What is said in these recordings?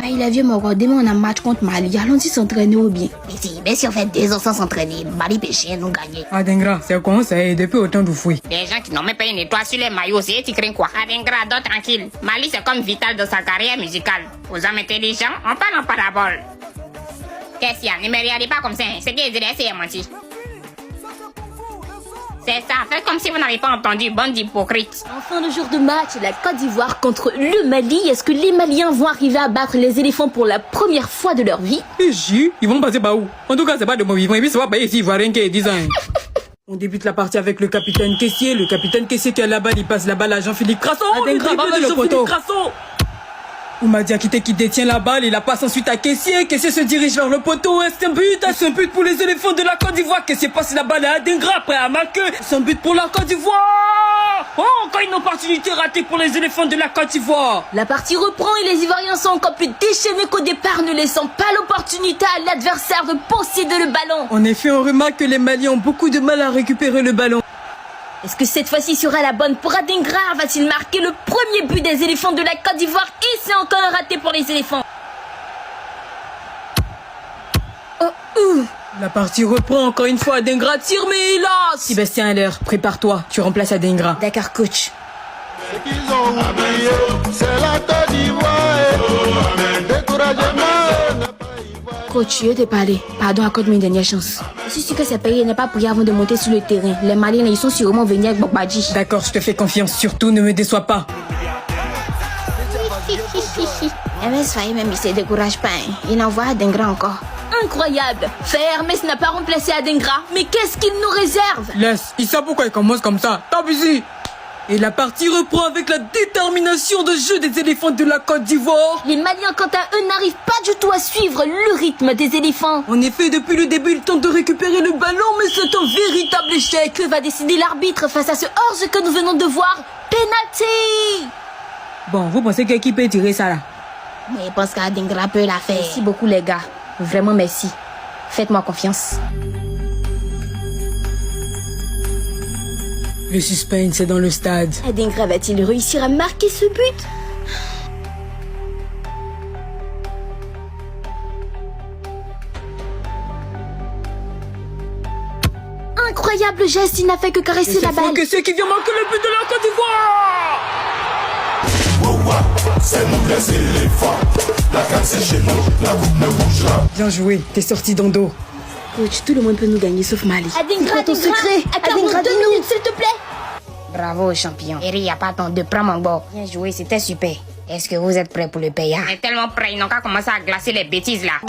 Ah, il a vieux Moro, demain on a un match contre Mali. Allons-y s'entraîner ou bien. Mais si on fait 2 ans sans s'entraîner, Mali péché nous gagner. Adengra, c'est conseil depuis autant de fouilles. Les gens qui n'ont même pas une étoile sur les maillots, c'est tu crains quoi? Adengra, dors tranquille. Mali, c'est comme Vital dans sa carrière musicale. Aux hommes intelligents, on parle en parabole. Qu'est-ce qu'il y a? Ne me regardez pas comme ça, hein. C'est qu'ils disaient, c'est menti. C'est ça, faites comme si vous n'avez pas entendu, bande d'hypocrites. Enfin, le jour de match, la Côte d'Ivoire contre le Mali. Est-ce que les Maliens vont arriver à battre les éléphants pour la première fois de leur vie? Ils vont passer par où? En tout cas, c'est pas de mon vivant. Et puis, ça va pas ici, Ivoirien qui est 10 ans. On débute la partie avec le capitaine Kessié. Le capitaine Kessié qui a la balle, il passe la balle à Jean-Philippe Crasson. Adengra, va vers Jean-Philippe Crasson. Oumadi Akité qui détient la balle, il la passe ensuite à Kessié. Kessié se dirige vers le poteau. C'est un but pour les éléphants de la Côte d'Ivoire. Kessié passe la balle à Adengra, prêt à marquer. C'est un but pour la Côte d'Ivoire. Oh, encore une opportunité ratée pour les éléphants de la Côte d'Ivoire. La partie reprend et les Ivoiriens sont encore plus déchaînés qu'au départ, ne laissant pas l'opportunité à l'adversaire de posséder le ballon. En effet, on remarque que les Maliens ont beaucoup de mal à récupérer le ballon. Est-ce que cette fois-ci sera la bonne pour Adengra? Va-t-il marquer le premier but des éléphants de la Côte d'Ivoire? Et c'est encore un raté pour les éléphants. La partie reprend encore une fois. Adengra tire, mais hélas! Sébastien Heller, prépare-toi. Tu remplaces Adengra. D'accord, coach. Ce qu'ils ont oublié, c'est la Côte d'Ivoire. Découragement. Coach, je t'ai parlé. Pardon, accorde-moi une dernière chance. Je suis sûr que ces pays n'est pas prié avant de monter sur le terrain. Les Maliens, ils sont sûrement venus avec Bokbadji. D'accord, je te fais confiance. Surtout, ne me déçois pas. MS Faye même, il se décourage pas. Hein. Il envoie Adengra encore. Incroyable. Hermès n'a pas remplacé Adengra. Mais qu'est-ce qu'il nous réserve? Laisse, il sait pourquoi il commence comme ça. Tape ici. Et la partie reprend avec la détermination de jeu des éléphants de la Côte d'Ivoire. Les Maliens, quant à eux, n'arrivent pas du tout à suivre le rythme des éléphants. En effet, depuis le début, ils tentent de récupérer le ballon, mais c'est un véritable échec. Que va décider l'arbitre face à ce hors-jeu que nous venons de voir? Penalty! Bon, vous pensez qui peut tirer ça là? Mais je pense qu'Adengra peut la faire. Merci beaucoup les gars. Vraiment merci. Faites-moi confiance. Le suspense est dans le stade. Adengra va-t-il réussir à marquer ce but? Incroyable geste, il n'a fait que caresser la balle. Que c'est qui vient marquer le but de la Côte d'Ivoire. C'est nous les éléphants. La canne c'est chez nous, la coupe ne bougera. Bien joué, t'es sorti d'Ando. Coach, tout le monde peut nous gagner sauf Mali. Adengra, ton secret. Accorde-moi 2 minutes, s'il te plaît. Bravo, champion. Eri, y a pas ton de prends mon bord. Bien joué, c'était super. Est-ce que vous êtes prêts pour le payard? On est tellement prêts, ils n'ont qu'à commencer à glacer les bêtises là.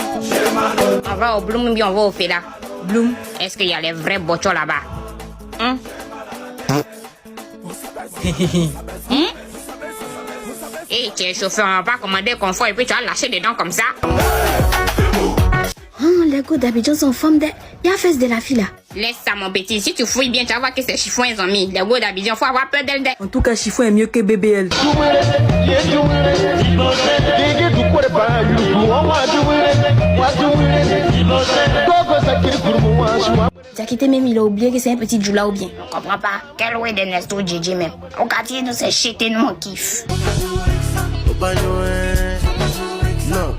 On va au Bloom, bien on va au Fela. Bloom. Est-ce qu'il y a les vrais bochos là-bas? Hein? Et tu es chauffeur, on va pas commander confort et puis tu vas lâcher des dents comme ça. Oh, les gars d'Abidjan sont en forme de... Il y a fesse de la fille là. Laisse ça mon petit, si tu fouilles bien, tu vas voir que ces chiffons ils ont mis. Les gars d'Abidjan, faut avoir peur d'elle. En tout cas, Chiffon est mieux que BBL. Diakité même, il a oublié que c'est un petit Djoula ou bien. On comprend pas. Quel way de Nesto Gigi même. Au quartier, nous c'est shit et nous on kiffe. Non,